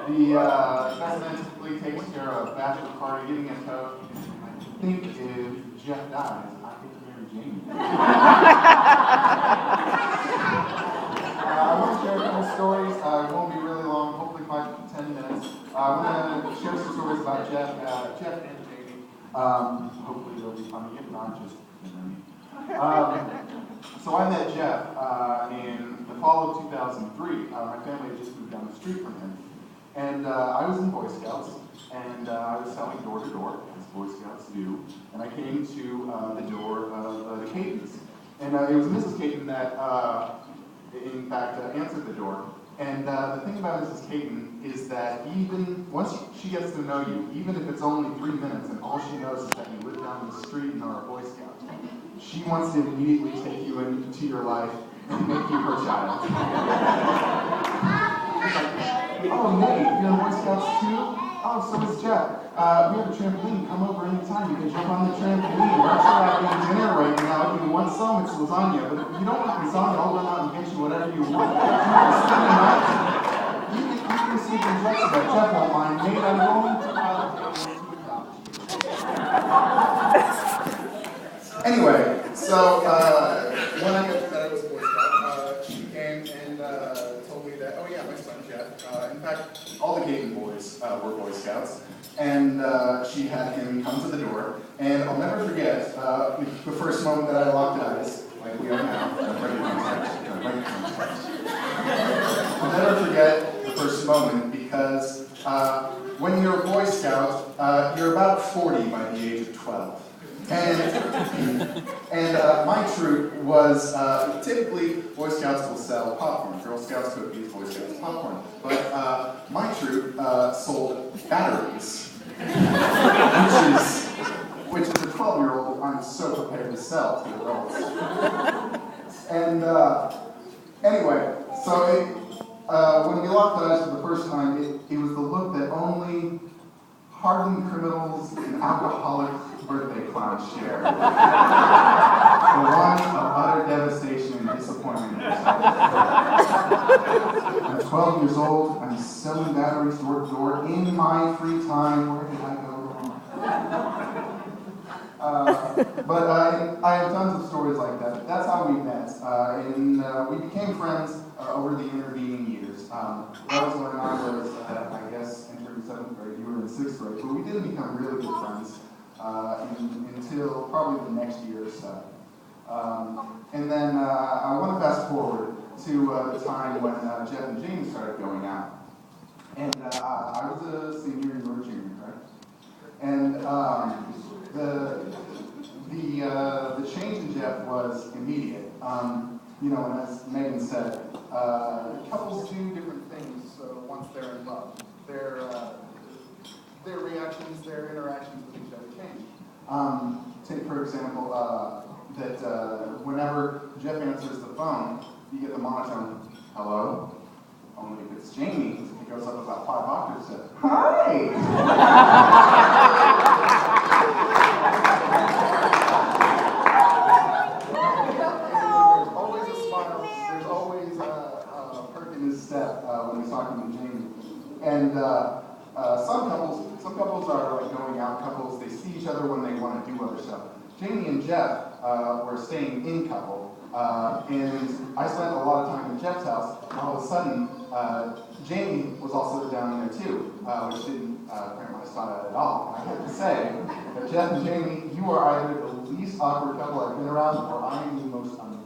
The president typically takes care of bachelor party, getting a coat. I think if Jeff dies, I get to marry Jamie. I want to share a couple stories. It won't be really long, hopefully 5 to 10 minutes. I want to share some stories about Jeff and Jamie. Hopefully they'll be funny, if not, just so I met Jeff in the fall of 2003. My family had just moved down the street from him. And I was in Boy Scouts, and I was selling door to door, as Boy Scouts do. And I came to the door of the Catons. And it was Mrs. Caton that, in fact, answered the door. And the thing about Mrs. Caton is that even once she gets to know you, even if it's only 3 minutes and all she knows is that you live down the street and are a Boy Scout, she wants to immediately take you into your life and make you her child. Oh, Nate, you're in Boy Scouts too? Oh, so is Jeff. We have a trampoline. Come over anytime. You can jump on the trampoline. We're actually having dinner right now. If you want some, it's lasagna. But if you don't want lasagna, I'll run out and get you whatever you want. You can see the jokes about Jeff won't mind. Nate, I'm going to Anyway, so when I got that I was a Boy Scout, she came and told me that, oh yeah, my son Jeff. In fact, all the Caton boys were Boy Scouts, and she had him come to the door. And I'll never forget the first moment that I locked eyes, like we are now. I'll never forget the first moment because when you're a Boy Scout, you're about 40 by the age of 12. And my troop was, typically Boy Scouts will sell popcorn, Girl Scouts cookies, Boy Scouts popcorn. But my troop sold batteries, which is a 12-year-old I'm so prepared to sell to adults. And anyway, so when we locked eyes for the first time, it was the look that only hardened criminals and alcoholics birthday clowns share. The one of utter devastation and disappointment. I'm 12 years old, I'm selling batteries door to door in my free time. Where did I go wrong? But I have tons of stories like that. That's how we met. And we became friends over the intervening years. That was when I was, I guess, entering 7th grade. You were in 6th grade. But we didn't become really good friends until probably the next year or so. And then I want to fast forward to the time when Jeff and Jamie started going out. And I was a senior and you were a junior, correct? And the change in Jeff was immediate. You know, and as Megan said, couples do different things once they're in love. Their reactions, their interactions with each other change. Take, for example, that whenever Jeff answers the phone, you get the monotone, hello? Only if it's Jamie, it goes up about 5 octaves. Hi! There's always a smile, there's always a perk in his step when he's talking to Jamie. And some couples are like going out couples. They see each other when they want to do other stuff. Jamie and Jeff were staying in couple, and I spent a lot of time at Jeff's house. And all of a sudden, Jamie was also down there too, which didn't cramp my spot at all. I have to say that Jeff and Jamie, you are either the least awkward couple I've been around, or I am the most amazing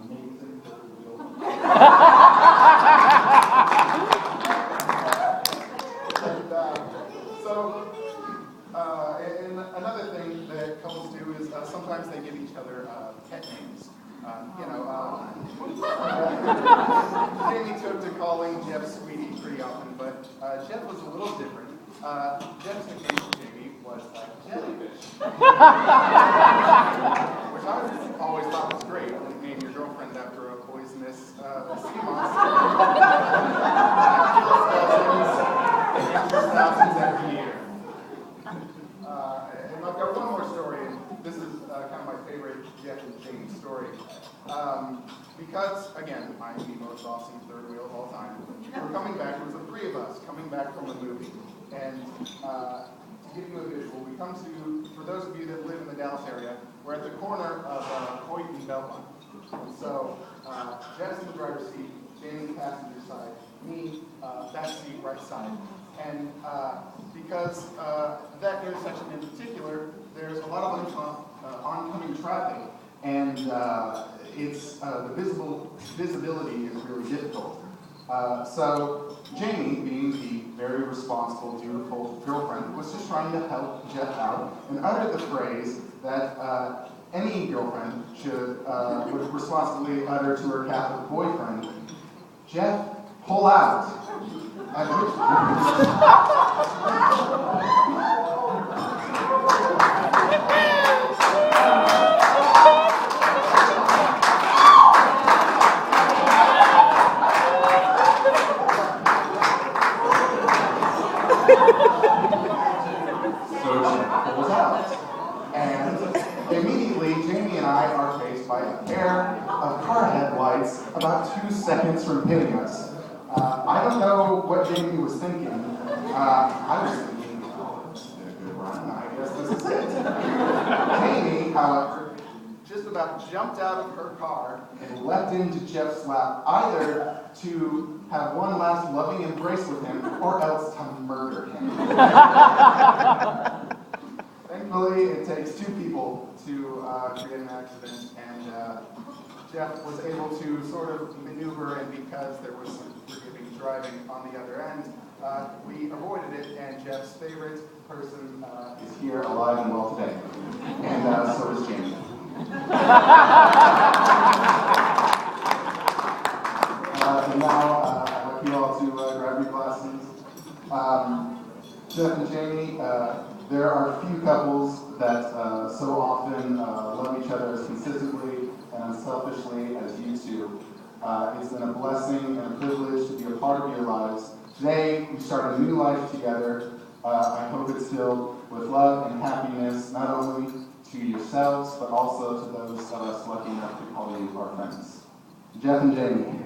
and another thing that couples do is sometimes they give each other pet names. Jamie took to calling Jeff Sweetie pretty often, but Jeff was a little different. Jeff's nickname for Jamie was Jellyfish, which I always thought was great. You name your girlfriend after a poisonous sea monster. Thousands every year. And I've got one more story, and this is kind of my favorite Jeff and Jamie story. Because, again, I'm the most awesome third wheel of all time. We're coming back, it was the 3 of us coming back back from the movie. And to give you a visual, we come to, for those of you that live in the Dallas area, we're at the corner of Hoyt and Belmont. So Jeff's in the driver's seat, Jamie passenger side, me back seat right side. And because that intersection in particular, there's a lot of oncoming traffic, and it's the visibility is really difficult. So Jamie, being the very responsible, dutiful girlfriend, was just trying to help Jeff out and uttered the phrase that any girlfriend would responsibly utter to her Catholic boyfriend: "Jeff, pull out." At which pulls out. And immediately, Jamie and I are faced by a pair of car headlights about 2 seconds from hitting us. I don't know what Jamie was thinking. I was thinking, oh, this is a good run. I guess this is it. Jamie, however, just about jumped out of her car and leapt into Jeff's lap, either to have one last loving embrace with him or else to murder him. Thankfully, it takes 2 people to create an accident, and Jeff was able to sort of maneuver, and because there was some forgiving driving on the other end, we avoided it, and Jeff's favorite person is here alive and well today. And so is Jamie. And now, I'd like you all to grab your glasses. Jeff and Jamie, there are few couples that so often love each other as consistently and unselfishly as you two. It's been a blessing and a privilege to be a part of your lives. Today, we start a new life together. I hope it's filled with love and happiness, not only to yourselves, but also to those of us lucky enough to call you our friends. Jeff and Jamie.